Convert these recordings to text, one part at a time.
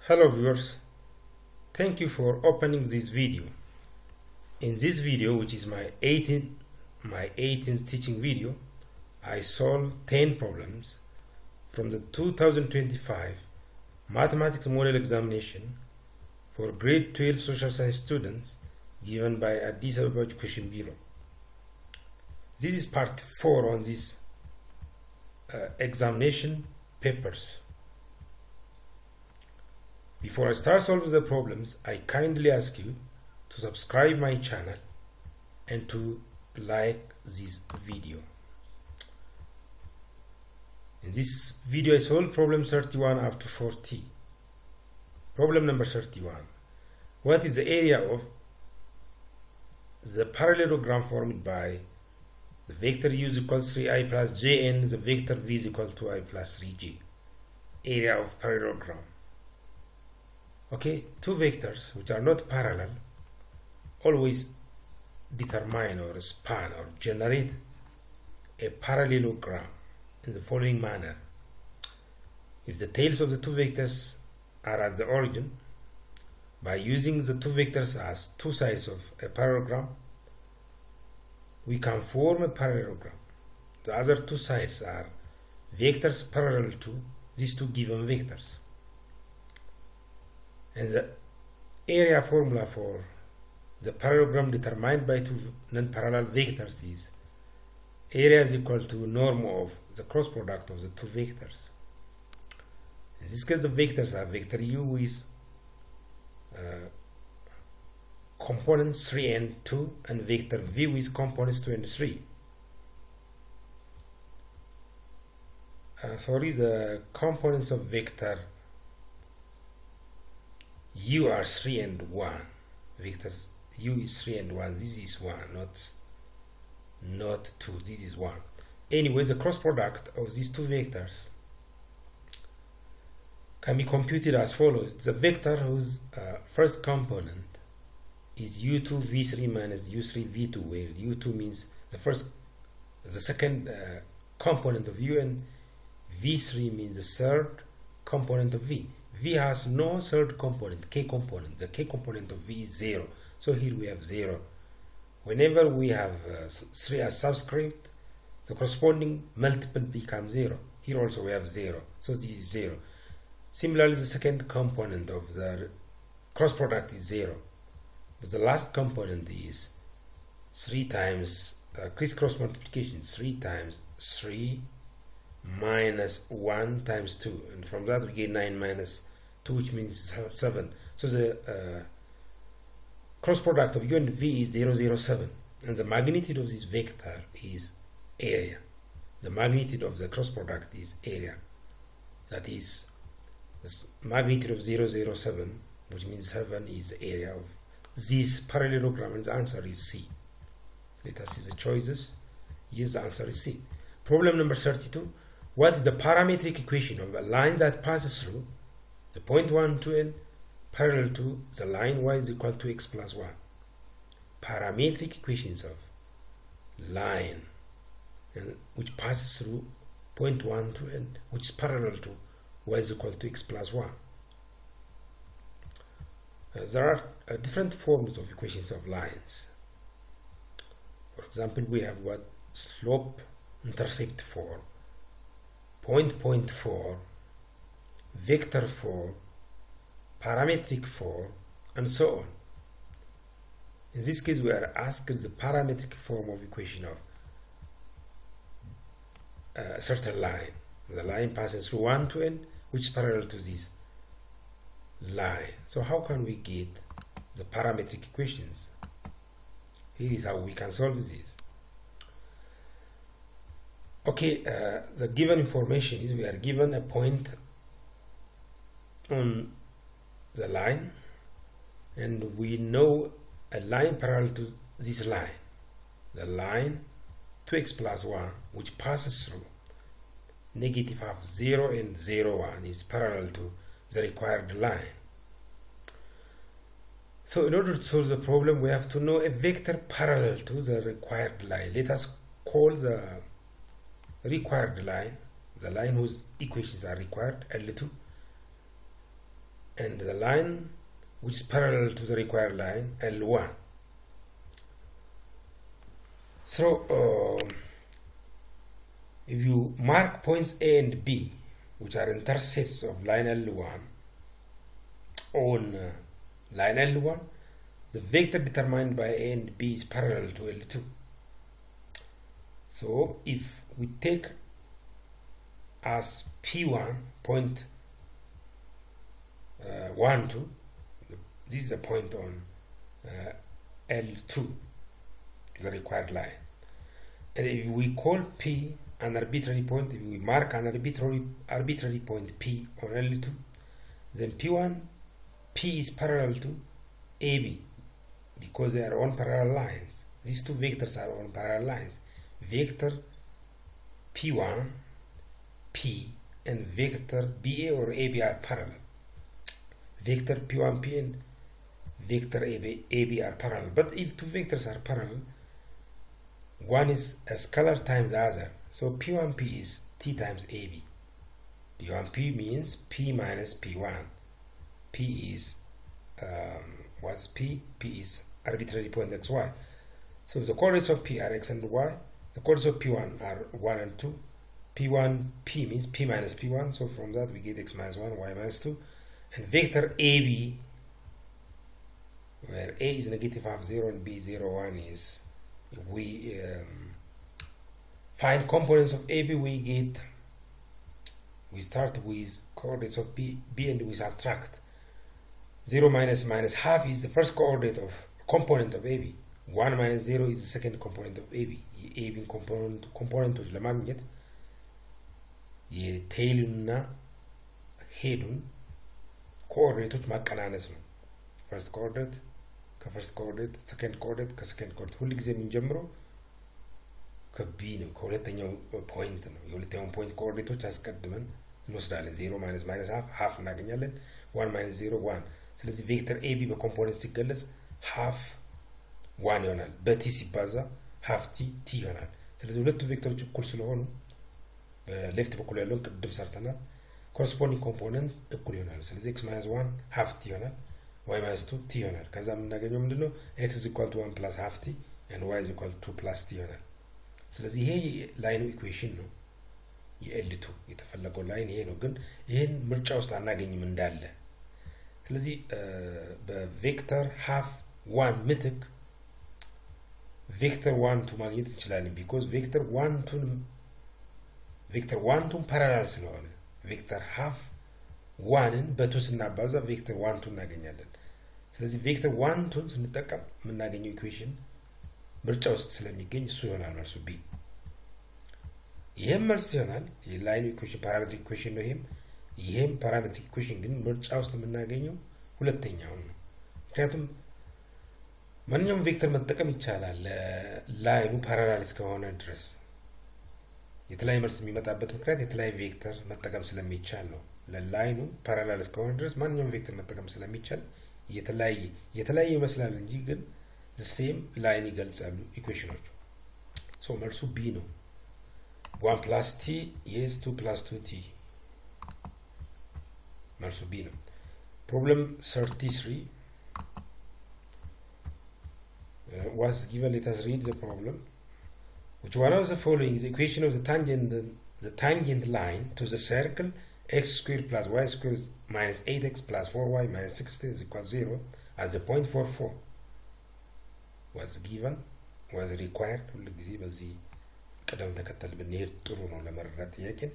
Hello viewers, thank you for opening this video. In this video, which is my 18th teaching video, I solved 10 problems from the 2025 Mathematics Model Examination for grade 12 social science students given by Addis Ababa Education Bureau. This is part 4 on this examination papers. Before I start solving the problems, I kindly ask you to subscribe my channel and to like this video. In this video I solve problem 31 up to 40. Problem number 31. What is the area of the parallelogram formed by the vector u is equal to 3i plus jn, the vector v is equal to I plus 3j? Area of parallelogram. Okay, two vectors which are not parallel always determine or span or generate a parallelogram in the following manner. If the tails of the two vectors are at the origin, by using the two vectors as two sides of a parallelogram, we can form a parallelogram. The other two sides are vectors parallel to these two given vectors. And the area formula for the parallelogram determined by two non-parallel vectors is area is equal to norm of the cross product of the two vectors. In this case, the vectors are vector u with components 3 and 2, and vector v with components 2 and 3. The components of vector u are 3 and 1. Vectors u is 3 and 1. This is 1, not 2. This is 1. Anyway, the cross product of these two vectors can be computed as follows. The vector whose first component is u2 v3 minus u3 v2, where u2 means the second component of u, and v3 means the third component of v. V has no third component, k component. The k component of v is 0. So here we have 0. Whenever we have 3 as subscript, the corresponding multiple becomes 0. Here also we have 0. So this is 0. Similarly, the second component of the cross product is 0. But the last component is 3 times crisscross multiplication. 3 times 3 minus 1 times 2, and from that we get 9 minus 2, which means 7. So the cross product of u and v is 0, 0, 7, and the magnitude of this vector is area. The magnitude of the cross product is area. That is, the magnitude of 0, 0, 7, which means 7, is the area of this parallelogram, and the answer is C. Let us see the choices. Yes, the answer is C. Problem number 32. What is the parametric equation of a line that passes through the point 1, 2, and parallel to the line y is equal to x plus 1? Parametric equations of line which passes through point 1, 2, and which is parallel to y is equal to x plus 1. There are different forms of equations of lines. For example, we have what slope intercept form, point 4, vector form, parametric form, and so on. In this case, we are asked the parametric form of equation of a certain line. The line passes through 1, 2, and which is parallel to this line. So how can we get the parametric equations? Here is how we can solve this. Okay, the given information is we are given a point on the line, and we know a line parallel to this line, the line 2x plus 1, which passes through negative half 0 and 0, 1, is parallel to the required line. So in order to solve the problem, we have to know a vector parallel to the required line. Let us call the required line, the line whose equations are required, L2, and the line which is parallel to the required line, L1. So if you mark points A and B, which are intercepts of line L1 on line L1, the vector determined by A and B is parallel to L2. So if we take as P1 point 1, 2, this is a point on L2, the required line. And if we call P an arbitrary point, if we mark an arbitrary point P on L2, then P is parallel to AB, because they are on parallel lines. These two vectors are on parallel lines. Vector P1, P, and vector BA or AB are parallel. Vector P1, P, and vector AB are parallel. But if two vectors are parallel, one is a scalar times the other. So P1P is T times AB. P1P means P minus P1. P is, what's P? P is arbitrary point XY. So the coordinates of P are X and Y. The coordinates of P1 are 1 and 2. P1P means P minus P1. So from that we get X minus 1, Y minus 2. And vector AB, where A is negative half 0 and B 0, 1 is, we find components of AB, we start with coordinates of B and we subtract. 0 minus half is the first component of AB. 1 minus 0 is the second component of AB. AB componenቶች ለማግኘት የቴይሉና ሄዱን ኮኦርዲኔቶች ማቀናነስ ነው። ፈርስት ኮኦርዲኔት ከፈርስት ኮኦርዲኔት፣ ሰከንድ ኮኦርዲኔት ከሰከንድ ኮኦርዲኔት። ሁሉ ጊዜ የምንጀምረው ከቢ ነው፣ ከሁለተኛው ፖይንት ነው። የሁለተኛውን ፖይንት ኮኦርዲኔቶች አስቀድመን እንወስዳለን። 0 ማይነስ ሃፍ እናገኛለን። 1 ማይነስ 0 1። ስለዚህ ቬክተር ኤቢ በኮምፖነንት ሲገለጽ ሃፍ 1 ይሆናል። በቲ ሲባዛ ሃፍ ቲ ይሆናል። ስለዚህ ሁለቱ ቬክተሮች እኩል ስለሆኑ በሌፍት በኩል ያለውን ቅድም ሰርተናል። ኮረስፖንዲንግ ኮምፖነንት እኩል ይሆናል። ስለዚህ x minus 1 half t ይሆናል፣ y minus 2 t ይሆናል። ከዛ የምናገኘው ምንድነው? x is equal to 1 plus half t and y is equal to 2 plus t ይሆናል። ስለዚህ ይሄ ላይኑ ኢኩዌሽን ነው። የኤል2 የተፈለገው ላይን ይሄ ነው። ግን ይሄን ምርጫ ውስጥ አናገኝም እንዳለ። ስለዚህ በቬክተር half 1 ምትክ ቬክተር 1 2 ማግኘት እንችላለን። because ቬክተር 1 2 ፓራላል ስለሆነ ቬክተር half 1ን በ2 ስናባዛ ቬክተር 1 2 እናገኛለን። ስለዚህ ቬክተር 1 2 ስንጠቀም የምናገኘው ኢኩዌሽን ምርጫ ውስጥ ስለሚገኝ እሱ ይሆናል መልሱ ቢ። ይሄም መልስ ይሆናል። የላይን ኢኩዌሽን ፓራሜትሪክ ኢኩዌሽን ነው። ይሄም ፓራሜትሪክ ኢኩዌሽን ግን ምርጫ ውስጥ የምናገኘው ሁለተኛው ነው። ምክንያቱም ማንኛውም ቬክተር መጠቀም ይቻላል ላይኑ ፓራላል እስከሆነ ድረስ። የተለያየ መልስ የሚመጣበት ምክንያት የተለያየ ቬክተር መጠቀም ስለሚቻል ነው። ለላይኑ ፓራላል እስከሆነ ድረስ ማንኛውም ቬክተር መጠቀም ስለሚቻል የተለያየ ይመስላል እንጂ ግን the same ላይን ይገልጻሉ ኢኩዌሽኖቹ። ሶ መልሱ ቢ ነው። 1 plus t yes 2 plus 2t መልሱ ቢ ነው። problem 33 was given. Let us read the problem. Which one of the following is the equation of the tangent line to the circle x squared plus y squared minus 8x plus 4y minus 60 is equal to 0 as the point 44 was given, was required. ሁሉ ጊዜ በዚህ ቀደም ተከተል ብንሄድ ጥሩ ነው ለመረዳት። ጥያቄን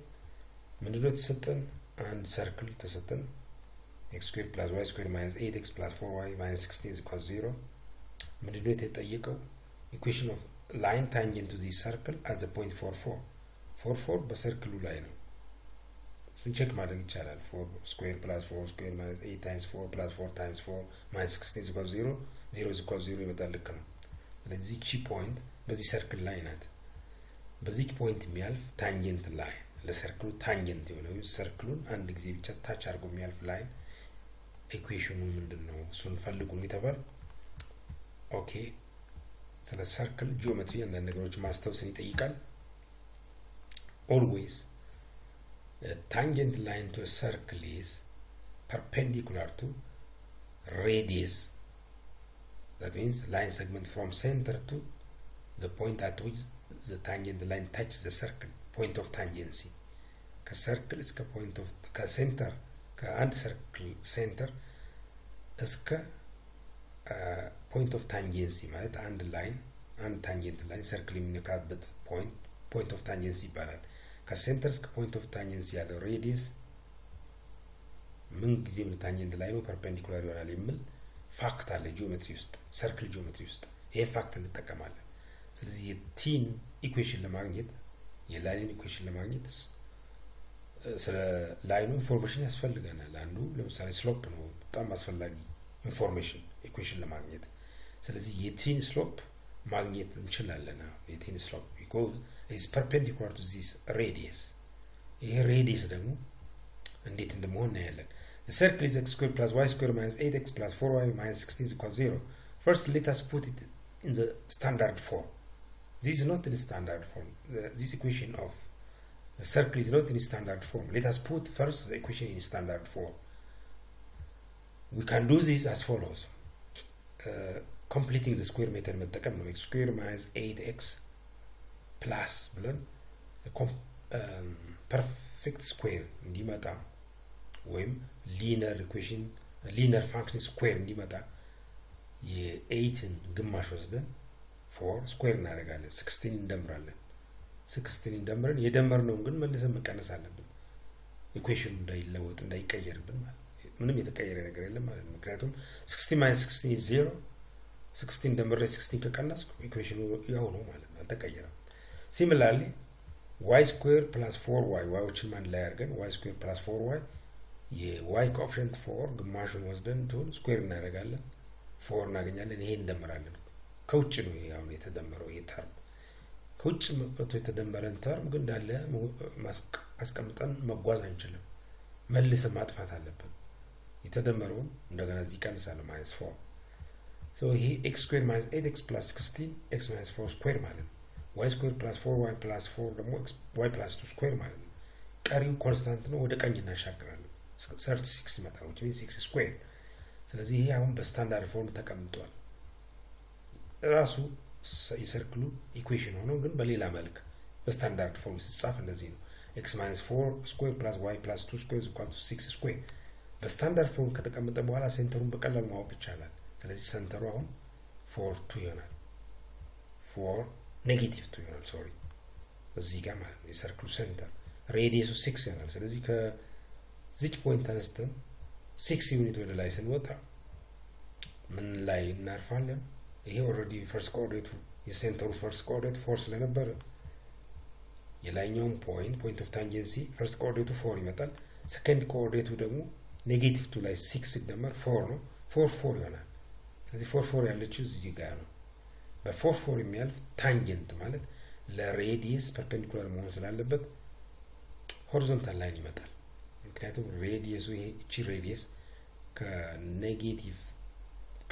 ምንድነው የተሰጠን? አንድ ሰርክል ተሰጠን x squared plus y squared minus 8x plus 4y minus 60 is equal to 0. ምንድነው የተጠየቀው? equation of line tangent to this circle at the point 44. 44 በሰርክሉ ላይ ነው። እሱን ቼክ ማድረግ ይቻላል። 4 square plus 4 square minus 8 times 4 plus 4 times 4 minus 16 is equal to 0. 0 is equal to 0 ይመጣል። ልክ ነው። ስለዚህ እቺ ፖይንት በዚህ ሰርክል ላይ ናት። በዚህ ፖይንት የሚያልፍ ታንጀንት ላይን ለሰርክሉ ታንጀንት የሆነ ሰርክሉን አንድ ጊዜ ብቻ ታች አድርጎ የሚያልፍ ላይን ኢኩዌሽኑ ምንድነው? እሱን ፈልጉ ነው የተባለው። ኦኬ ስለ ሰርክል ጂኦሜትሪ እና ነገሮች ማስተዋወስን ይጠይቃል። always a tangent line to a circle is perpendicular to radius. That means line segment from center to the point at which the tangent line touches the circle, point of tangency. ከሰርክል እስከ point of ከሴንተር ከአንድ ሰርክል ሴንተር እስከ point of tangency ማለት አንድ ላይን አንድ ታንጀንት ላይን ሰርክል የሚነካበት point of tangency ይባላል። ከሴንተር እስከ point of tangency ያለው ሬዲየስ ምን ጊዜም ለታንጀንት ላይ ነው ፐርፔንዲኩላር ይሆናል የሚል ፋክት አለ ጂኦሜትሪ ውስጥ ሰርክል ጂኦሜትሪ ውስጥ ይሄ ፋክት እንጠቀማለን። ስለዚህ የቲን ኢኩዌሽን ለማግኘት የላይን ኢኩዌሽን ለማግኘት ስለ ላይኑ ኢንፎርሜሽን ያስፈልገናል። አንዱ ለምሳሌ ስሎፕ ነው በጣም አስፈላጊ ኢንፎርሜሽን ኢኩዌሽን ለማግኘት። ስለዚህ የቲን ስሎፕ ማግኘት እንችላለን። የቲን ስሎፕ because it's perpendicular to this radius። ይሄ ሬዲየስ ደግሞ እንዴት እንደሆነ እናያለን። The circle is x squared plus y squared minus 8x plus 4y minus 16 equals 0. First, let us put it in the standard form. This is not in the standard form. This equation of the circle is not in standard form. Let us put first the equation in standard form. We can do this as follows. Completing the square method መጠቀም ነው። x squared minus 8x plus ብለን perfect square እንዲመጣ ወይም linear equation linear function square እንዲመጣ የ8ን ግማሽ ወስደን 4 square እናደርጋለን 16 እንደምራለን 16 እንደምረን የደመርነውን ግን መልሰን መቀነስ አለብን ኢኩዌሽኑ እንዳይለወጥ እንዳይቀየርብን ማለት ምንም የተቀየረ ነገር የለም ማለት ነው። ምክንያቱም 16 minus 16 is 0 16 ደምሬ 16 ከቀነስኩ ኢኩዌሽኑ ያው ነው ማለት ነው አልተቀየረም። Similarly y squared plus 4y y-ዎችን ማን ላይ አድርገን y squared plus 4y የy coefficient 4 ግማሹን ወስደን ቶን ስኩዌር እናደርጋለን 4 እናገኛለን። ይሄን እንደምራለን ከውጭ ነው ይሄ አሁን የተደመረው ይሄ ተርም ከውጭ መጥቶ የተደመረን ተርም ግን እንዳለ ማስቀምጠን መጓዝ አንችልም መልሰን ማጥፋት አለብን። የተደመረውን እንደገና እዚህ ቀንሳለን minus 4 so ይሄ x squared minus 8x plus 16 x minus 4 square ማለት ነው። y squared plus 4y plus 4 ደግሞ y plus 2 square ማለት ነው። ቀሪው ኮንስታንት ነው ወደ ቀኝ እናሻግራለን 36 ይመጣል which means 6 square። ስለዚህ ይሄ አሁን በስታንዳርድ ፎርም ተቀምጧል ራሱ የሰርክሉ ኢኩዌሽን ሆኖ ግን በሌላ መልክ በስታንዳርድ ፎርም ሲጻፍ እንደዚህ ነው x minus 4 square plus y plus 2 square is equal to 6 square። በስታንዳርድ ፎርም ከተቀመጠ በኋላ ሴንተሩን በቀላሉ ማወቅ ይቻላል። ስለዚህ ሴንተሩ አሁን 4 2 ይሆናል 4 ኔጌቲቭ 2 ይሆናል ሶሪ እዚህ ጋር ማለት ነው የሰርክሉ ሴንተር ሬዲየሱ 6 ይሆናል። ስለዚህ ከዚች ፖይንት ተነስተን 6 ዩኒት ወደ ላይ ስንወጣ ምን ላይ እናርፋለን? ይሄ ኦልሬዲ ፈርስት ኮኦርዲኔቱ የሴንተሩ ፈርስት ኮኦርዲኔት 4 ስለነበረ የላይኛውን ፖይንት ኦፍ ታንጀንሲ ፈርስት ኮኦርዲኔቱ 4 ይመጣል። ሰከንድ ኮኦርዲኔቱ ደግሞ ኔጌቲቭ 2 ላይ 6 ሲደመር 4 ነው 4 ይሆናል። ስለዚህ 4 ያለችው እዚህ ጋር ነው። በ4 የሚያልፍ ታንጀንት ማለት ለሬዲየስ ፐርፔንዲኩላር መሆን ስላለበት ሆሪዞንታል ላይን ይመጣል። ምክንያቱም ሬዲየሱ ይሄ እቺ ሬዲየስ ከኔጌቲቭ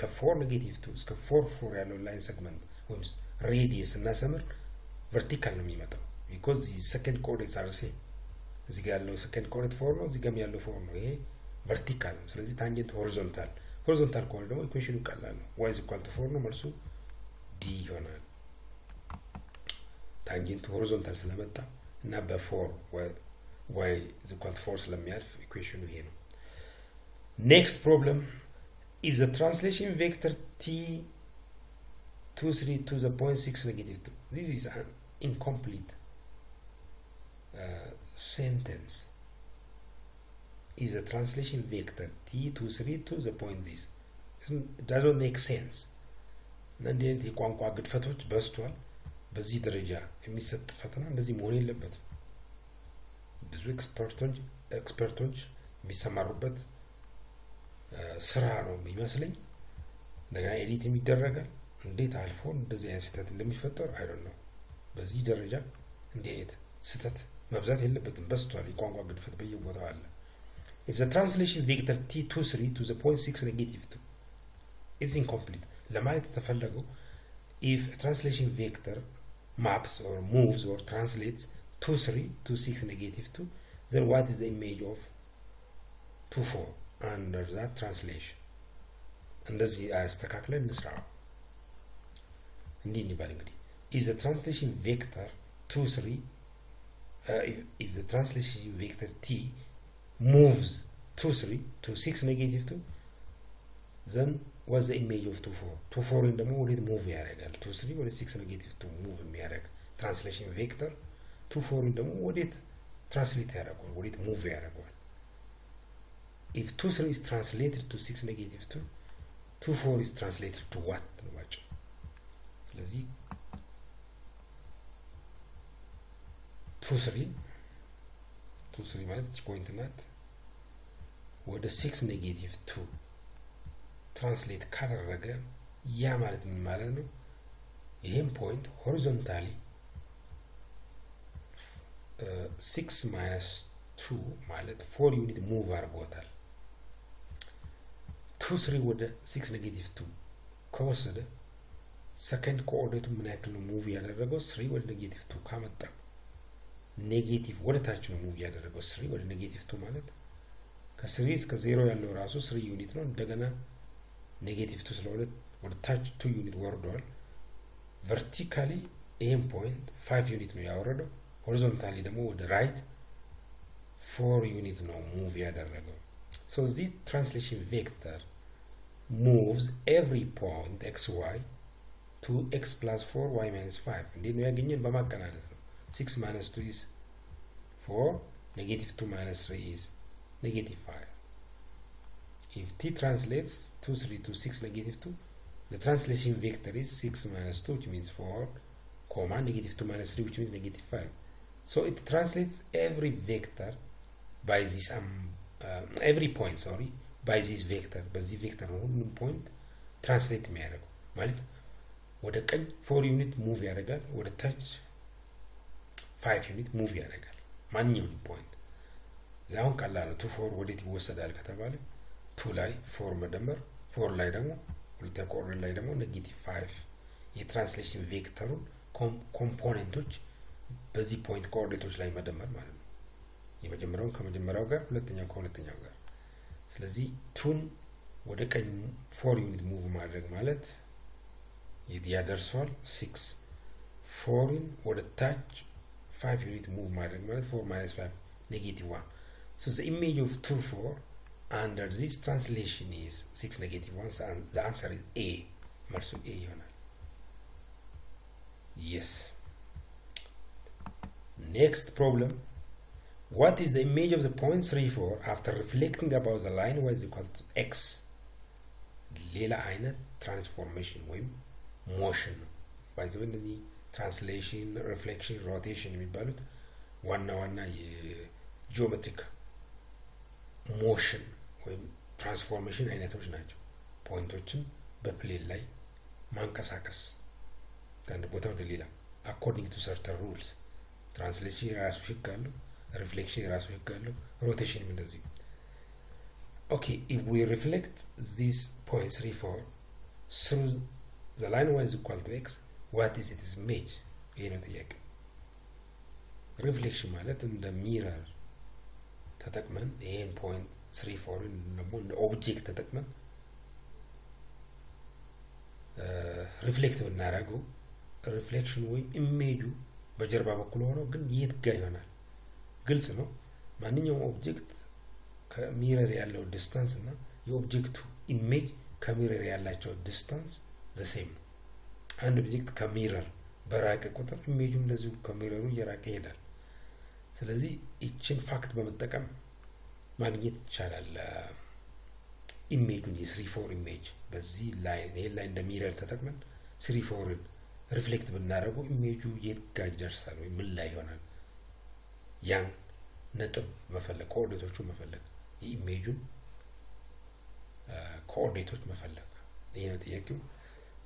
ከ4 ኔጌቲቭ 2 እስከ 4 ያለው ላይን ሴግመንት ወይም ሬዲየስ እና ሰምር ቨርቲካል ነው የሚመጣው because the second coordinates are the same። እዚህ ጋር ያለው second coordinate 4 ነው እዚህ ጋር ያለው 4 ነው ይሄ ቨርቲካል ነው። ስለዚህ ታንጀንት ሆሪዞንታል ከሆነ ደግሞ ኢኩዌሽኑ ቀላል ነው y is equal to 4 ነው መልሱ d ይሆናል። ታንጀንቱ ሆሪዞንታል ስለመጣ እና በ4 y is equal to 4 ስለሚያልፍ ኢኩዌሽኑ ይሄ ነው። next problem, if the translation vector t23 to the point 6 negative 2, this is an incomplete sentence. Is the translation vector t23 to the point this, it doesn't make sense። እንደዚህ የቋንቋ ግድፈቶች በዝቷል። በዚህ ደረጃ የሚሰጥ ፈተና እንደዚህ መሆን የለበትም። ብዙ ኤክስፐርቶች የሚሰማሩበት ስራ ነው የሚመስለኝ። እንደገና ኤዲት የሚደረጋል እንዴት አልፎ እንደዚህ አይነት ስህተት እንደሚፈጠር I don't know። በዚህ ደረጃ እንዴት ስህተት መብዛት የለበትም በዝቷል። የቋንቋ ግድፈት በየቦታው አለ። if the translation vector t23 to the point 6 negative 2 it's incomplete ለማለት ተፈልገው if a translation vector maps or moves or translates 23 to 6 negative 2 then what is the image of 24? under that translation እንደዚህ አስተካክለን እንስራው እንዲህ እንባል እንግዲህ is the translation vector 2 3 if the translation vector t moves 2 3 to 6 negative 2 then what's the image of 2 4 2 4 in the more it move ያደርጋል 2 3 ወደ 6 negative 2 move የሚያደርግ translation vector 2 4 in the more ወደ translate ያደርጋል ወደ move ያደርጋል if 2 3 is translated to 6 negative 2 2 4 is translated to what watch ስለዚህ 2 3 ማለት ፖይንት ናት ወደ 6 negative 2 translate ካደረገ ያ ማለት ምን ማለት ነው ይሄን ፖይንት ሆሪዞንታሊ 6 minus 2 ማለት 4 ዩኒት ሙቭ አድርጎታል 2 3 ወደ 6 negative 2 ከወሰደ ሰከንድ ኮኦርዲኔቱ ምን ያክል ነው ሙቭ ያደረገው 3 ወደ negative 2 ካመጣ ኔጌቲቭ ወደ ታች ነው ሙቭ ያደረገው 3 ወደ negative 2 ማለት ከ3 እስከ 0 ያለው ራሱ 3 ዩኒት ነው እንደገና negative 2 ስለሆነ ወደ ታች 2 ዩኒት ወርዷል ቨርቲካሊ ይሄን ፖይንት 5 ዩኒት ነው ያወረደው ሆሪዞንታሊ ደግሞ ወደ ራይት 4 ዩኒት ነው ሙቭ ያደረገው so this translation vector moves every point xy to x plus 4 y minus 5 እንዴት ነው ያገኘን በማቀናነስ ነው 6 minus 2 is 4 negative 2 minus 3 is negative 5 if t translates 2 3 to 6 negative 2 the translation vector is 6 minus 2 which means 4 comma negative 2 minus 3 which means negative 5 so it translates every vector by this every point by this vector በዚህ ቬክተር ነው ሁሉም ፖይንት ትራንስሌት የሚያደርገው ማለት ወደ ቀኝ 4 ዩኒት ሙቭ ያደርጋል ወደ ታች 5 ዩኒት ሙቭ ያደርጋል ማንኛውም ፖይንት ዛውን ቀላል ነው 2 4 ወዴት ይወሰዳል ከተባለ 2 ላይ 4 መደመር 4 ላይ ደግሞ ሁለተኛ ኮኦርዲኔት ላይ ደግሞ ኔጌቲቭ 5 የትራንስሌሽን ቬክተሩን ኮምፖኔንቶች በዚህ ፖይንት ኮኦርዲኔቶች ላይ መደመር ማለት ነው የመጀመሪያው ከመጀመሪያው ጋር ሁለተኛው ከሁለተኛው ጋር ስለዚህ 2 ወደ ቀኝ 4 ዩኒት ሙቭ ማድረግ ማለት ይያደርሷል 6 4 ወደ ታች 5 ዩኒት ሙቭ ማድረግ ማለት 4 minus 5 negative 1 so the image of 2 4 under this translation is 6 negative 1 so the answer is A መልሱ A ይሆናል yes next problem what is the image of the point 3 4 after reflecting about the line y is equal to x ሌላ አይነት ትራንስፎርሜሽን ወይም ሞሽን by the way the translation reflection rotation የሚባሉት ዋና የጂኦሜትሪክ ሞሽን ወይም ትራንስፎርሜሽን አይነቶች ናቸው ፖይንቶችን በፕሌን ላይ ማንቀሳቀስ ከአንድ ቦታ ወደ ሌላ according to certain rules translation የራሱ ህግ አለው reflection የራሱ ህግ አለው rotation እንደዚህ okay if we reflect this point 3 4 through the line y is equal to x what is its image ይሄ ነው ጥያቄው reflection ማለት እንደ ሚረር ተጠቅመን ይሄን ፖይንት 3 4 እንደ ኦብጀክት ተጠቅመን ሪፍሌክት ብናደርገው ሪፍሌክሽን ወይም ኢሜጁ በጀርባ በኩል ሆኖ ግን የት ጋር ይሆናል ግልጽ ነው ማንኛውም ኦብጀክት ከሚረር ያለው ዲስታንስ እና የኦብጀክቱ ኢሜጅ ከሚረር ያላቸው ዲስታንስ the same አንድ ኦብጀክት ከሚረር በራቀ ቁጥር ኢሜጁ እንደዚሁ ከሚረሩ እየራቀ ይሄዳል ስለዚህ እቺን ፋክት በመጠቀም ማግኘት ይቻላል ኢሜጁን የ3 4 ኢሜጅ በዚህ ላይን ይሄ ላይ እንደ ሚረር ተጠቅመን 3 4ን ሪፍሌክት ብናደርገው ኢሜጁ የት ጋር ይደርሳል ወይ ምን ላይ ይሆናል ያን ነጥብ መፈለግ ኮኦርዲኔቶቹ መፈለግ የኢሜጁን ኮኦርዲኔቶች መፈለግ ይሄ ነው ጥያቄው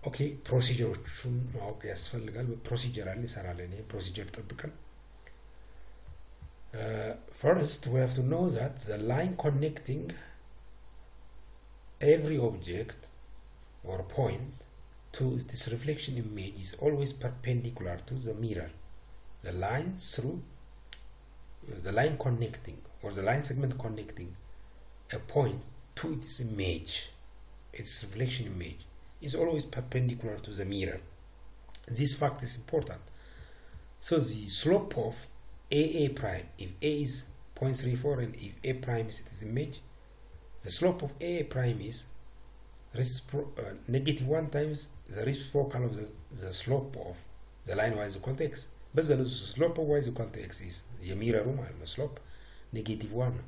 ኦኬ ፕሮሲጀሮቹን ማወቅ ያስፈልጋል በፕሮሲጀራሊ ሰራለን ይሄ ፕሮሲጀር ጠብቀን first we have to know that the line connecting every object or point to this reflection image is always perpendicular to the mirror the line connecting or the line segment connecting a point to its image, its reflection image, is always perpendicular to the mirror. This fact is important. So the slope of AA prime, if A is 0.34 and if A prime is its image, the slope of AA prime is negative 1 times the reciprocal of the slope of the line y is equal to x. But the slope of y is equal to x is the mirror slope negative 1.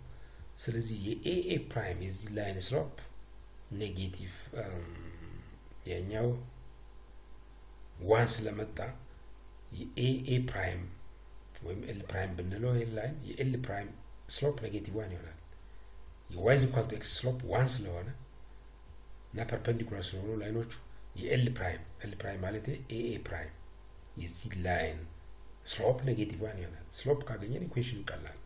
So the AA prime is the line slope negative ያኛው 1 ስለመጣ AA prime ወይም L prime ብንለው ላይን የL prime slope negative 1 ይሆናል። y is equal to x slope 1 ስለሆነ እና perpendicular ስለሆኑ ላይኖቹ የL prime ማለት AA prime የዚህ ላይን slope negative 1 ይሆናል። slope ካገኘን ኢኩዌሽኑ ቀላል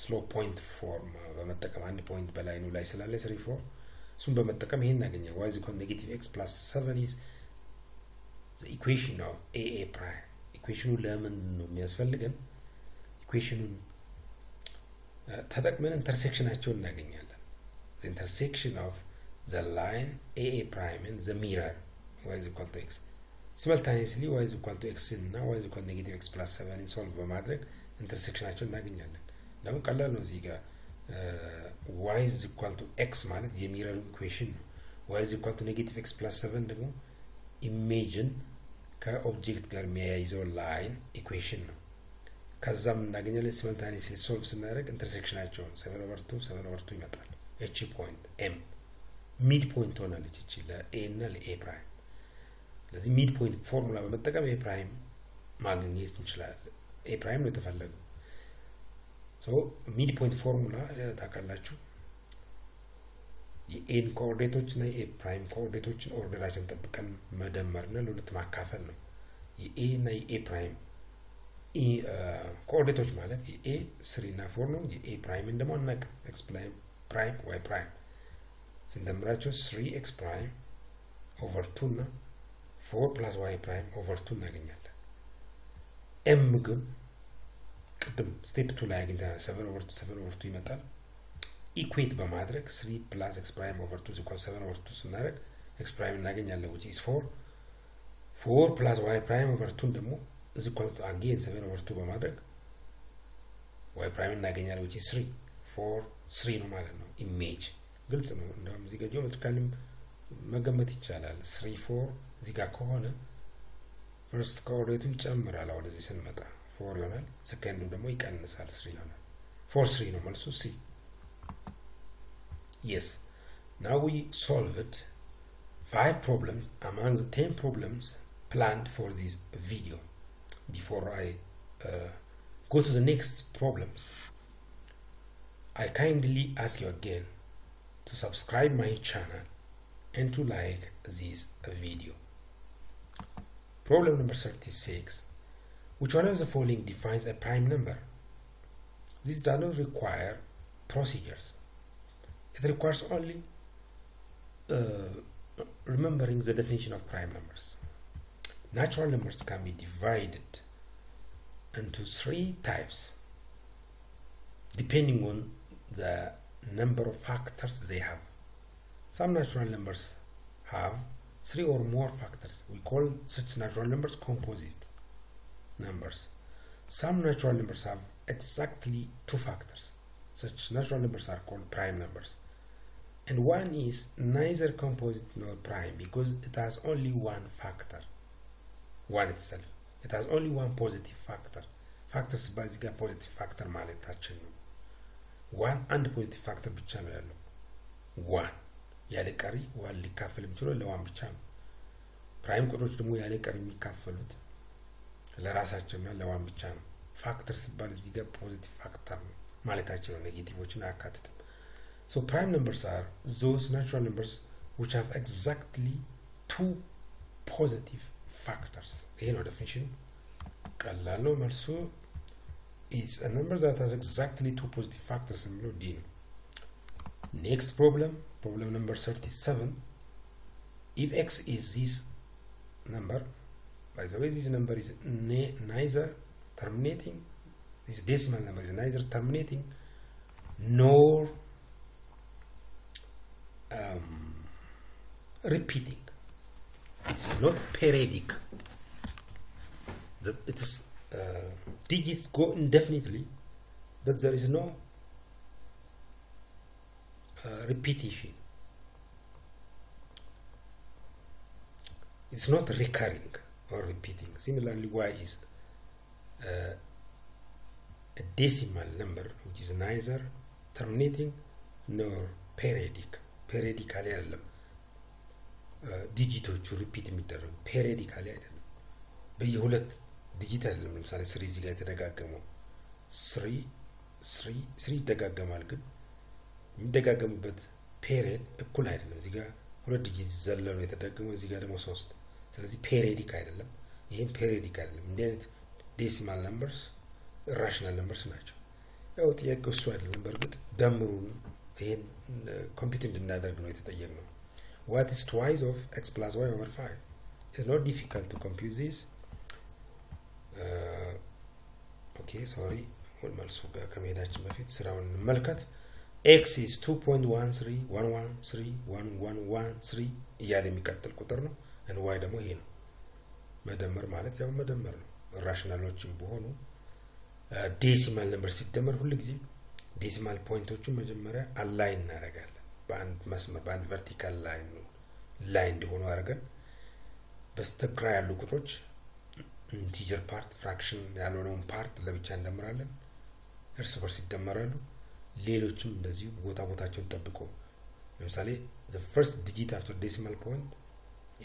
slope point form በመጠቀም አንድ ፖይንት በላይኑ ላይ ስላለ 34 እሱን በመጠቀም ይሄን እናገኛለን። y is equal to negative x plus 7 is the equation of AA prime. ኢኩዌሽኑ ለምን ነው የሚያስፈልገን? ኢኩዌሽኑን ተጠቅመን ኢንተርሴክሽናቸውን እናገኛለን። the intersection of the line AA prime and the mirror y is equal to x. simultaneously y is equal to x እና y is equal to negative x plus 7 solve በማድረግ ኢንተርሴክሽናቸውን እናገኛለን። ለምን ቀላል ነው። እዚህ ጋር y is equal to x ማለት የሚረሩ ኢኩዌሽን ነው። y is equal to negative x plus 7 ደግሞ ኢሜጅን ከኦብጀክት ጋር የሚያያይዘው ላይን ኢኩዌሽን ነው። ከዛም እናገኛለን ሲምልታኒየስሊ ሶልቭ ስናደርግ ኢንተርሴክሽናቸውን 7/2 ይመጣል። እቺ ፖይንት m ሚድ ፖይንት ሆናለች እቺ ለa እና ለa ፕራይም። ስለዚህ ሚድ ፖይንት ፎርሙላ በመጠቀም a ፕራይም ማግኘት እንችላለን። a ፕራይም ነው የተፈለገው። so ሚድ ፖይንት ፎርሙላ ታውቃላችሁ። የኤን ኮኦርዲኔቶች እና የኤ ፕራይም ኮኦርዲኔቶችን ኦርደራቸውን ጠብቀን መደመርና ለሁለት ማካፈል ነው። የኤ እና የኤ ፕራይም ኮኦርዲኔቶች ማለት የኤ 3 እና 4 ነው። የኤ ፕራይም ደግሞ አናውቅም። ኤክስ ፕራይም ዋይ ፕራይም ስንደምራቸው 3x ፕራይም ኦቨር 2 እና 4 + y ፕራይም ኦቨር 2 እናገኛለን። ኤም ግን ቅድም ስቴፕ 2 ላይ አግኝተናል። 7/2 ይመጣል። ኢኩዌት በማድረግ 3 + x prime over 2 = 7/2 ስናደርግ x prime እናገኛለን which is 4 + y prime over 2 ደግሞ is equal to again 7/2 በማድረግ y prime እናገኛለን which is 3 ነው ማለት ነው። ኢሜጅ ግልጽ ነው። እንደውም እዚህ ጋር ጂኦሜትሪካሊ መገመት ይቻላል። 3 4 እዚህ ጋር ከሆነ ፈርስት ኮኦርዲኔቱ ይጨምራል። ወደዚህ ስንመጣ 4 ይሆናል። ሰከንዱ ደግሞ ይቀንሳል 3 ይሆናል። 4 3 ነው መልሱ C. Yes, now we solved 5 problems among the 10 problems planned for this video. Before I go to the next problems, I kindly ask you again to subscribe my channel and to like this video. Problem number 36. Which one of the following defines a prime number? This does not require procedures. It requires only remembering the definition of prime numbers. Natural numbers can be divided into 3 types depending on the number of factors they have. Some natural numbers have 3 or more factors. We call such natural numbers composite numbers. Some natural numbers have exactly 2 factors. Such natural numbers are called prime numbers. And one is neither composite nor prime because it has only one factor, one itself. It has only one positive factor. Factors basically positive factor ማለታችን ነው። one and positive factor ብቻ ነው ያለው። one ያለ ቀሪ ዋን ሊካፈል የሚችለው ለዋን ብቻ ነው። ፕራይም ቁጥሮች ደግሞ ያለ ቀሪ የሚካፈሉት ለራሳቸውና ለዋን ብቻ ነው። ፋክተርስ ባል እዚህ ጋር ፖዚቲቭ ፋክተር ነው ማለታችን ነው። ኔጌቲቮችን አያካትትም። So prime numbers are those natural numbers which have exactly 2 positive factors. You know definition. ቀላል ነው መልሱ is a number that has exactly 2 positive factors in D. Next problem number 37. If x is this number, by the way this number is neither terminating, this decimal number is neither terminating nor repeating. It's not periodic. That it is digits go indefinitely, but there is no repetition. It's not recurring or repeating. Similarly, y is a decimal number which is neither terminating nor periodic. Periodically አይደለም ዲጂቶቹ ሪፒት የሚደረጉ ፔሪዮዲካሊ አይደለም። በየሁለት ዲጂት አይደለም። ለምሳሌ 3 እዚህ ጋር የተደጋገመው 3 ይደጋገማል፣ ግን የሚደጋገምበት ፔሪዮድ እኩል አይደለም። እዚህ ጋር ሁለት ዲጂት ዘለው ነው የተደጋገመው፣ እዚህ ጋር ደግሞ 3። ስለዚህ ፔሪዮዲክ አይደለም። ይሄም ፔሪዮዲክ አይደለም። እንዲህ አይነት ዴሲማል ነምበርስ ራሽናል ነምበርስ ናቸው። ያው ጥያቄው እሱ አይደለም። በእርግጥ ደምሩን ይሄን ኮምፒውት እንድናደርግ ነው የተጠየቅነው። What is twice of x plus y over 5? It's not difficult to compute this. Okay, sorry. መልሱ ጋር ከመሄዳችን በፊት ስራውን እንመልከት። x is 2.13113113 እያለ የሚቀጥል ቁጥር ነው። y ደግሞ ይሄ ነው። መደመር ማለት ያው መደመር ነው። ራሽናሎችም ቢሆኑ ዴሲማል ነምበር ሲደመር ሁሉ ጊዜ ዴሲማል ፖይንቶቹን መጀመሪያ አላይን እናደርጋለን። በአንድ መስመር በአንድ ቨርቲካል ላይን እንዲሆኑ አድርገን በስተግራ ያሉ ቁጥሮች ኢንቲጀር ፓርት ፍራክሽን ያልሆነውን ፓርት ለብቻ እንደምራለን። እርስ በርስ ይደመራሉ። ሌሎችም እንደዚሁ ቦታቸውን ጠብቆ ለምሳሌ the first digit after decimal point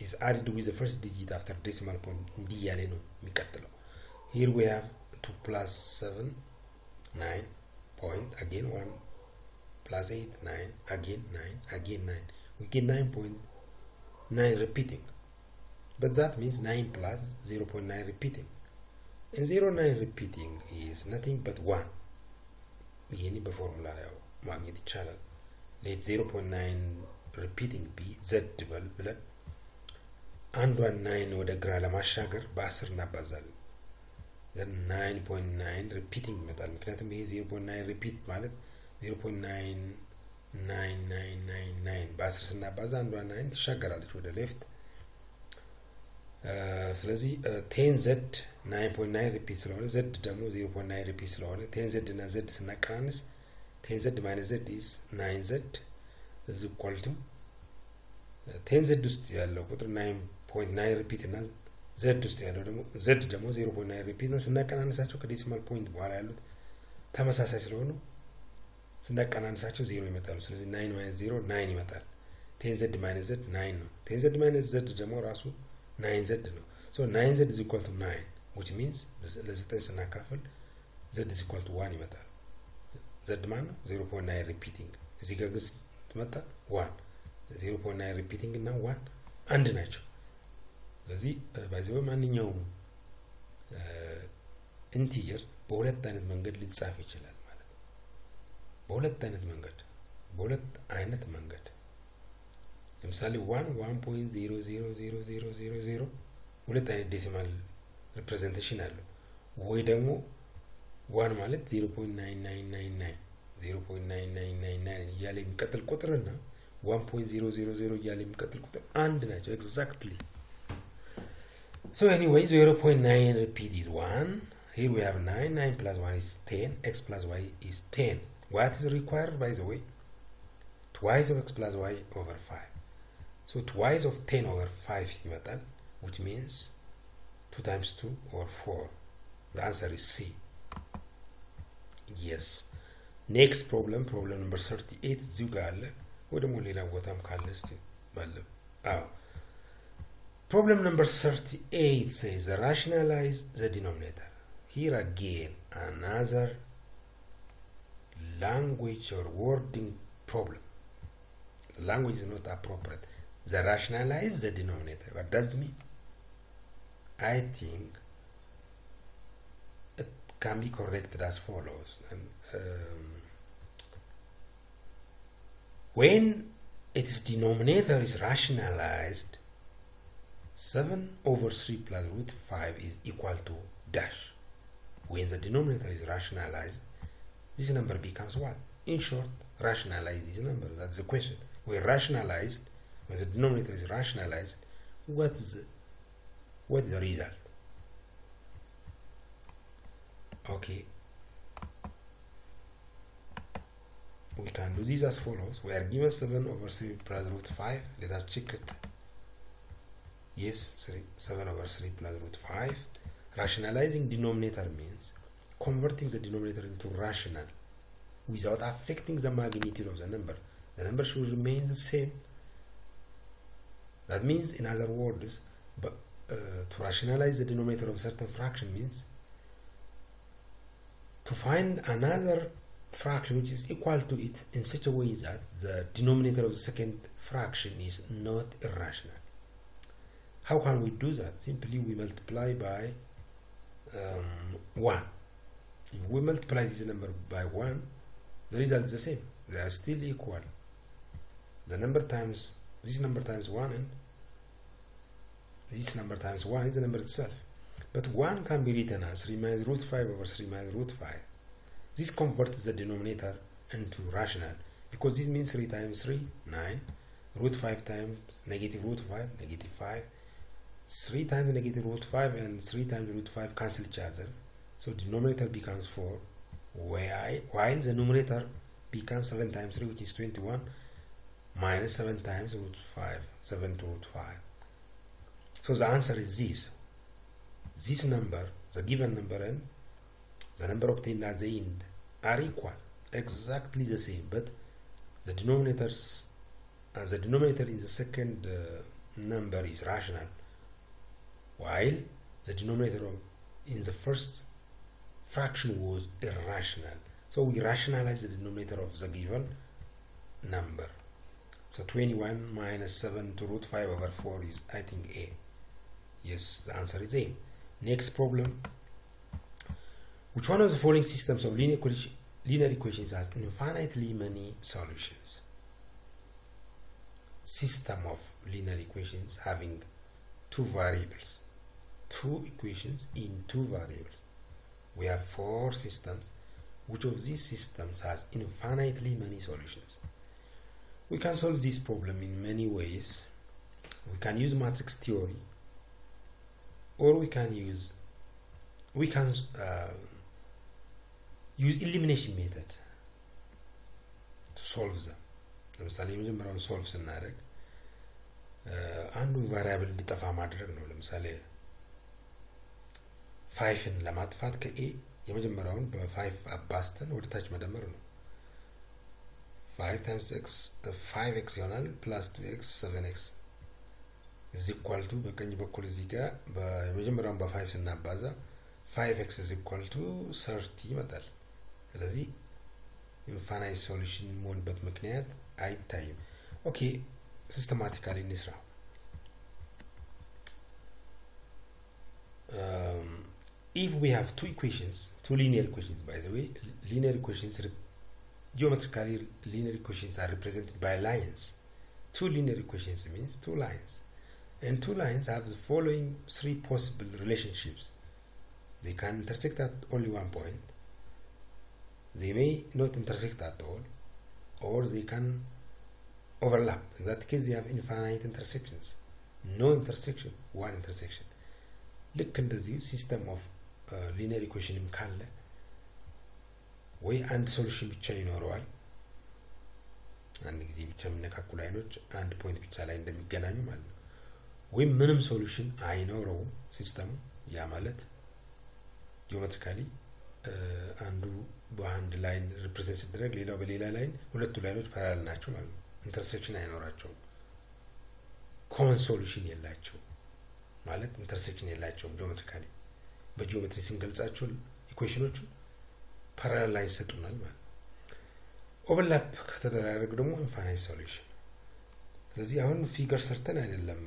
is added with the first digit after decimal point እንዲህ ያለ ነው የሚቀጥለው። Here we have 2 plus 7 9 point again 1 plus 8 9 again 9 again 9. We get 9.9 repeating, but that means 9 plus 0.9 repeating, and 0.9 repeating is nothing but 1. ይሄን በፎርሙላ ያው ማግኘት ይቻላል። let 0.9 repeating be z ብለን አንዷን 9 ወደ ግራ ለማሻገር በ10 እናባዛለን። then 9.9 repeating ይመጣል። ምክንያቱም ይሄ 0.9 repeat ማለት 0.9999 በ10 ስናባዛ አንዷ 9 ትሻገራለች ወደ ሌፍት። ስለዚህ 10z 9.9 ሪፒት ስለሆነ z ደግሞ 0.9 ሪፒት ስለሆነ 10z እና z ስናቀናንስ 10z minus z is 9z is equal to 10z ውስጥ ያለው ቁጥር 9.9 ሪፒት እና z ውስጥ ያለው ደግሞ z ደግሞ 0.9 ሪፒት ነው። ስናቀናንሳቸው ከዴሲማል ፖይንት በኋላ ያሉት ተመሳሳይ ስለሆኑ ስናቀናንሳቸው 0 ይመጣሉ። ስለዚህ 9 minus 0 9 ይመጣል። 10z minus z 9 ነው። 10z minus z ደግሞ ራሱ 9z ነው። so 9z is equal to 9, which means ለ9 ስናካፍል z is equal to 1 ይመጣል። z ማን ነው? 0.9 repeating። እዚህ ጋር ግስ መጣ 1 0.9 repeating እና 1 አንድ ናቸው። ስለዚህ ባይዘው ማንኛውም ኢንቲጀር በሁለት አይነት መንገድ ሊጻፍ ይችላል። በሁለት አይነት መንገድ ለምሳሌ 1.000000 ሁለት አይነት ዴሲማል ሪፕሬዘንቴሽን አለው። ወይ ደግሞ 1 ማለት 0.9999 እያለ የሚቀጥል ቁጥርና 1.000 እያለ የሚቀጥል ቁጥር አንድ ናቸው exactly. so anyway 0.9 repeat is 1. here we have 9 plus 1 is 10, x plus y is 10. What is required, by the way? Twice of x plus y over 5. So twice of 10 over 5 ይመጣል, which means 2 times 2 over 4. The answer is C. Yes. Next problem number 38 እዚሁ ጋር አለ። ወይ ደግሞ ሌላ ቦታም ካለ እስቲ ባለ Problem number 38 says rationalize the denominator. Here again another language or wording problem. The language is not appropriate. The rationalize the denominator. What does it mean? I think it can be corrected as follows. When its denominator is rationalized, 7 over 3 plus root 5 is equal to dash. When the denominator is rationalized, this number becomes what? In short, rationalize this number. That's the question. we rationalized, when the denominator is rationalized, what is the result? Okay, we can do this as follows. We are given 7 over 3 plus root 5. Let us check it. Yes, 7 over 3 plus root 5. Rationalizing denominator means converting the denominator into rational without affecting the magnitude of the number. The number should remain the same. That means, in other words, to rationalize the denominator of a certain fraction means to find another fraction which is equal to it in such a way that the denominator of the second fraction is not irrational. How can we do that? Simply we multiply by 1. If we multiply this number by 1, the result is the same. They are still equal. The number times this number times 1 and this number times 1 is the number itself. But 1 can be written as 3 minus root 5 over 3 minus root 5. This converts the denominator into rational, because this means 3 times 3, 9, root 5 times negative root 5, negative 5, 3 times negative root 5 and 3 times root 5 cancel each other, so denominator becomes 4, while the numerator becomes 7 times 3, which is 21, minus 7 times root 5, 7 to root 5. So the answer is this number, the given number and the number obtained at the end are equal, exactly the same, but the denominator in the second number is rational, while the denominator in the first fraction was irrational. So we rationalize the denominator of the given number. So 21 minus 7 to root 5 over 4 is, I think, A. Yes, the answer is A. Next problem. Which one of the following systems of linear equations has infinitely many solutions? System of linear equations having two variables. Two equations in two variables. We have 4 systems. Which of these systems has infinitely many solutions? We can solve this problem in many ways. We can use matrix theory, or we can use elimination method to solve them. ለምሳሌ የመጀመሪያውን ሶልቭ ስናደርግ አንዱ ቫሪያብል እንዲጠፋ ማድረግ ነው። ለምሳሌ 5ን ለማጥፋት ከኤ የመጀመሪያውን በ5 አባስተን ወደ ታች መደመር ነው። 5 times x 5x ይሆናል plus 2x 7x is equal to በቀኝ በኩል እዚህ ጋር በመጀመሪያውን በ5 ስናባዛ 5x is equal to 30 ይመጣል። ስለዚህ ኢንፋይናይት ሶሉሽን መሆንበት ምክንያት አይታይም። ኦኬ ሲስተማቲካሊ እንስራ። If we have two linear equations, by the way, linear equations, geometrically linear equations are represented by lines. Two linear equations means two lines. And two lines have the following 3 possible relationships. They can intersect at only one point. They may not intersect at all, or they can overlap. In that case, they have infinite intersections. No intersection, one intersection. Look into the system of linear equation ካለ ወይ አንድ ሶሉሽን ብቻ ይኖረዋል፣ አንድ ጊዜ ብቻ የሚነካኩ ላይኖች አንድ ፖይንት ብቻ ላይ እንደሚገናኙ ማለት ነው። ወይ ምንም ሶሉሽን አይኖረውም ሲስተሙ። ያ ማለት ጂኦሜትሪካሊ አንዱ በአንድ ላይን ሪፕሬዘንት ሲደረግ ሌላው በሌላ ላይን ሁለቱ ላይኖች ፓራላል ናቸው ማለት ነው። ኢንተርሴክሽን አይኖራቸውም። ኮመን ሶሉሽን የላቸውም ማለት ኢንተርሴክሽን የላቸውም። ጂኦሜትሪካሊ በጂኦሜትሪ ስንገልጻቸው ኢኩዌሽኖቹ ፓራላል ላይን ሰጡናል ማለት ነው። ኦቨርላፕ ከተደረገ ደግሞ ኢንፋይናይት ሶሉሽን። ስለዚህ አሁን ፊገር ሰርተን አይደለም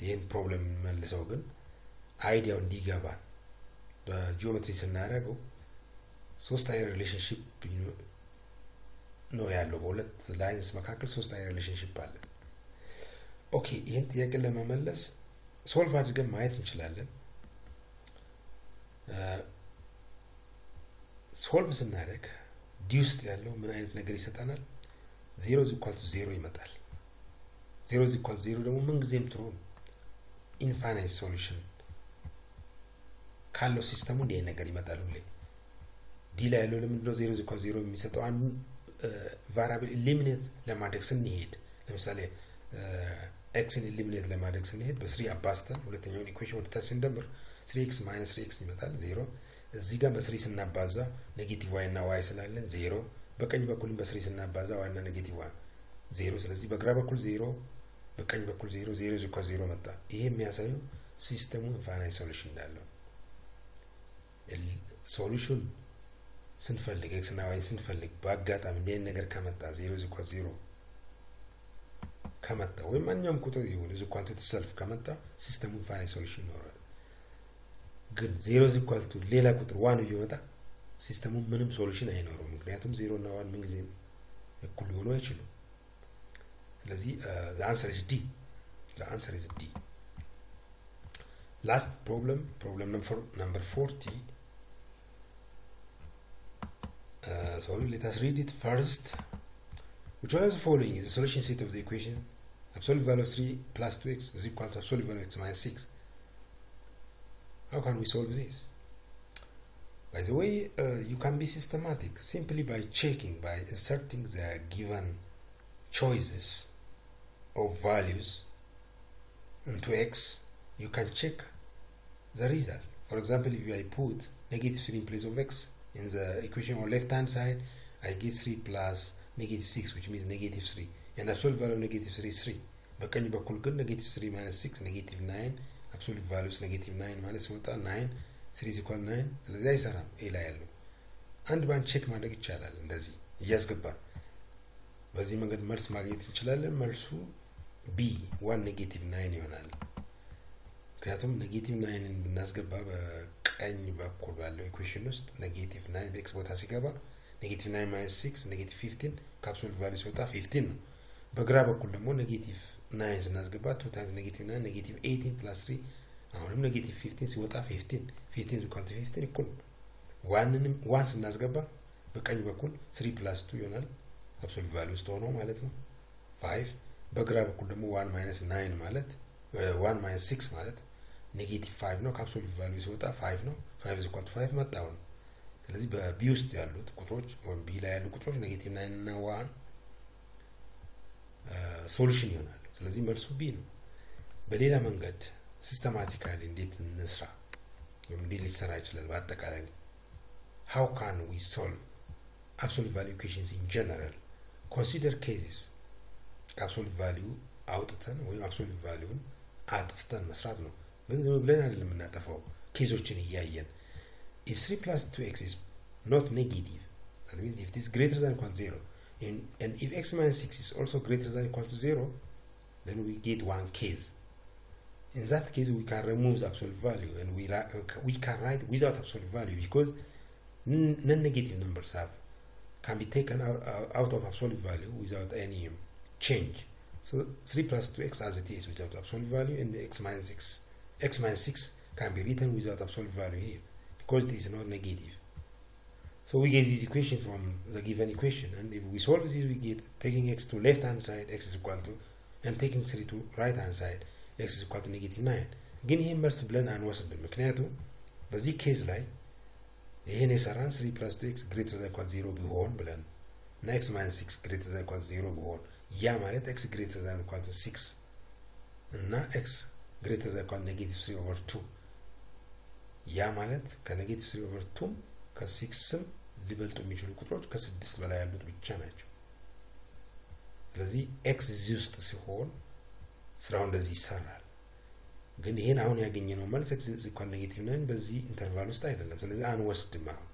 ይሄን ፕሮብለም መልሰው፣ ግን አይዲያው እንዲገባ በጂኦሜትሪ ስናደርገው 3 አይነት ሪሌሽንሺፕ ነው ያለው። በሁለት ላይንስ መካከል 3 አይነት ሪሌሽንሺፕ አለ። ኦኬ ይሄን ጥያቄ ለመመለስ ሶልቭ አድርገን ማየት እንችላለን። ሶልቭ ስናደርግ ዲ ውስጥ ያለው ምን አይነት ነገር ይሰጣናል? 0 is equal to 0 ይመጣል 0 is equal to 0 ደግሞ ምን ጊዜም ትሩ ኢንፋይናይት ሶሉሽን ካለው ሲስተሙ እንዲህ ነገር ይመጣል ሁሌ ዲ ላይ ያለው ለምንድነው 0 is equal to 0 የሚሰጠው አንዱ ቫሪያብል ኢሊሚኔት ለማድረግ ስንሄድ ለምሳሌ x ን ኢሊሚኔት ለማድረግ ስንሄድ በ3 አባዝተን ሁለተኛውን ኢኩዌሽን ወደ ታች ስንደምር 3x - 3x ይመጣል 0 እዚህ ጋር በ3 ስናባዛ ኔጌቲቭ y እና y ስላለን 0 በቀኝ በኩልም በ3 ስናባዛ y እና ኔጌቲቭ y 0 ስለዚህ በግራ በኩል 0 በቀኝ በኩል 0 0 is equal to 0 መጣ ይሄ የሚያሳየው ሲስተሙ ኢንፋይናይት ሶሉሽን እንዳለው ሶሉሽን ስንፈልግ x እና y ስንፈልግ በአጋጣሚ እንደ ነገር ከመጣ 0 is equal to 0 ከመጣ ወይ ማንኛውም ቁጥር ይሁን is equal to itself ከመጣ ሲስተሙ ኢንፋይናይት ሶሉሽን ይኖራል ግን 0 is equal to ሌላ ቁጥር 1 ይወጣ ሲስተሙ ምንም ሶሉሽን አይኖርም ምክንያቱም 0 እና 1 ምን ጊዜም እኩል ሊሆኑ አይችሉም ስለዚህ the answer is D last problem number 40 sorry let us read it first which one of the following is the solution set of the equation absolute value of 3 plus 2x is equal to absolute value of x minus 6 how can we solve this by the way you can be systematic simply by checking by inserting the given choices of values into x you can check the result for example if I put -3 in place of x in the equation on left hand side I get 3 plus -6 which means -3 and absolute value of -3 is 3 በቀኝ በኩል ግን -3 minus 6 -9 absolute value is -9 ማለት ሲወጣ 9 3 is equal 9 ስለዚህ አይሰራም ኤ ላይ ያለው አንድ ባንድ ቼክ ማድረግ ይቻላል እንደዚህ እያስገባን በዚህ መንገድ መልስ ማግኘት እንችላለን መልሱ b 1 -9 ይሆናል ምክንያቱም -9 ን ብናስገባ በቀኝ በኩል ባለው ኢኩዌሽን ውስጥ -9 በx ቦታ ሲገባ -9 minus 6 -15 ካፕሱል ቫልዩ ሲወጣ 15 ነው በግራ በኩል ደግሞ -9 ስናስገባ 2 times -9 -18 plus 3 አሁንም -15 ሲወጣ 15 15 equal to 15 እኩል 1 ስናስገባ በቀኝ በኩል 3 plus 2 ይሆናል ካፕሱል ቫልዩ ውስጥ ሆኖ ማለት ነው 5 በግራ በኩል ደግሞ 1 minus 9 ማለት 1 minus 6 ማለት -5 ነው ካፕሱል ቫልዩ ሲወጣ 5 ነው 5 is equal to 5 መጣው ስለዚህ በቢ ውስጥ ያሉት ቁጥሮች ወይም ቢ ላይ ያሉ ቁጥሮች -9 እና 1 ሶሉሽን ይሆናሉ ስለዚህ መልሱ ቢ ነው በሌላ መንገድ ሲስተማቲካሊ እንዴት እንስራ ወይም እንዴት ሊሰራ ይችላል በአጠቃላይ how can we solve absolute value equations in general consider cases absolute value አውጥተን ወይም absolute value አጥፍተን መስራት ነው ግን ዝም ብለን አይደለም እናጠፋው ኬዞችን እያየን if 3 plus 2x is not negative that means if it is greater than or equal to 0 and if x minus 6 is also greater than or equal to 0 then we get one case in that case we can remove the absolute value and we can write without absolute value because non-negative numbers can be taken out of absolute value without any change so 3 plus 2x as it is without absolute value and x minus 6 can be written without absolute value here because it is not negative so we get this equation from the given equation and if we solve this we get taking x to left hand side x is equal to and taking 3 to right hand side x is equal to -9 ግን ይሄ መልስ ብለን አንወስድም ምክንያቱም በዚህ ኬዝ ላይ ይሄን የሰራን 3 plus 2x greater than or equal to 0 ቢሆን ብለን እና x minus 6 greater than or equal to 0 ቢሆን ያ ማለት x greater than or equal to 6 እና x greater than or equal to -3 over 2 ያ ማለት ከ-3 over 2 ከ6 ሊበልጡ የሚችሉ ቁጥሮች ከ6 በላይ ያሉት ብቻ ናቸው ስለዚህ x እዚህ ውስጥ ሲሆን ስራው እንደዚህ ይሰራል ግን ይሄን አሁን ያገኘነው መልስ x is equal to -9 በዚህ ኢንተርቫል ውስጥ አይደለም ስለዚህ አንወስድም አሁን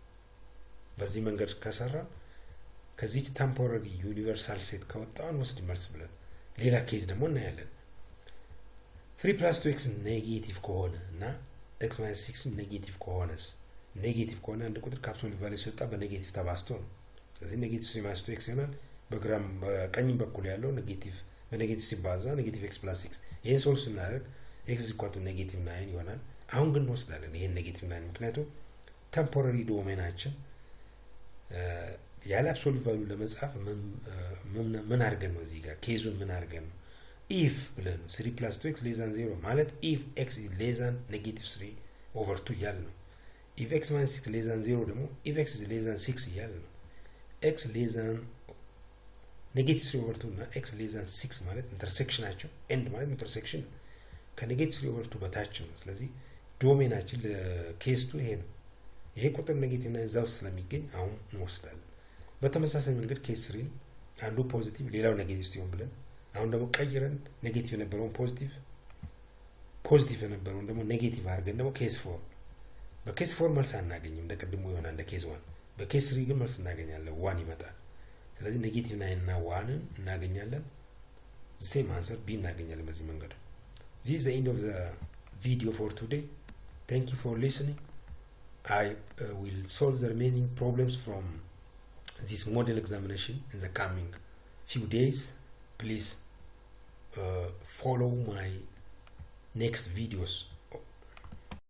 በዚህ መንገድ ከሰራ ከዚህ ቴምፖራሪ ዩኒቨርሳል ሴት ከወጣን ወስድ መልስ ብለን ሌላ ኬዝ ደግሞ እናያለን 3 plus 2x ኔጌቲቭ ከሆነ እና x minus 6 ኔጌቲቭ ከሆነስ ኔጌቲቭ ከሆነ አንድ ቁጥር ካፕሱል ቫልዩ ሲወጣ በኔጌቲቭ ተባዝቶ ነው ስለዚህ ኔጌቲቭ 3 minus 2x ይሆናል በግራም በቀኝ በኩል ያለው ኔጌቲቭ በኔጌቲቭ ሲባዛ ኔጌቲቭ x plus 6 ይሄን ሶልቭ ስናደርግ x is equal to -9 ይሆናል አሁን ግን እንወስዳለን ይሄን -9 ምክንያቱም ቴምፖራሪ ዶሜናችን ያለ አብሶሉት ቫልዩ ለመጻፍ ምን አድርገን ነው እዚህ ጋር ኬዙን ምን አድርገን ነው ኢፍ ብለን 3 + 2x <= 0 ማለት ኢፍ x is less than -3/2 እያል ነው። ኢፍ x - 6 <= 0 ደግሞ ኢፍ x is less than 6 እያል ነው። x less than -3/2 እና x less than 6 ማለት ኢንተርሴክሽናቸው ኤንድ ማለት ኢንተርሴክሽን ከ-3/2 በታች ነው። ስለዚህ ዶሜናችን ለኬስቱ ይሄ ነው። ይሄ ቁጥር ኔጌቲቭ እና እዛው ስለሚገኝ አሁን እንወስዳለን። በተመሳሳይ መንገድ ኬስ 3 አንዱ ፖዚቲቭ ሌላው ኔጌቲቭ ሲሆን ብለን አሁን ደግሞ ቀይረን ኔጌቲቭ የነበረውን ፖዚቲቭ የነበረውን ደግሞ ኔጌቲቭ አድርገን ደግሞ ኬስ 4 በኬስ 4 መልስ አናገኝም እንደቀድሞ ይሆናል እንደ ኬስ 1 በኬስ 3 ግን መልስ እናገኛለን 1 ይመጣል። ስለዚህ ኔጌቲቭ 9 እና 1 እናገኛለን ሴም አንሰር ቢ እናገኛለን በዚህ መንገድ። This is the end of the video for today. Thank you for listening. I will solve the remaining problems from this model examination in the coming few days. Please follow my next videos.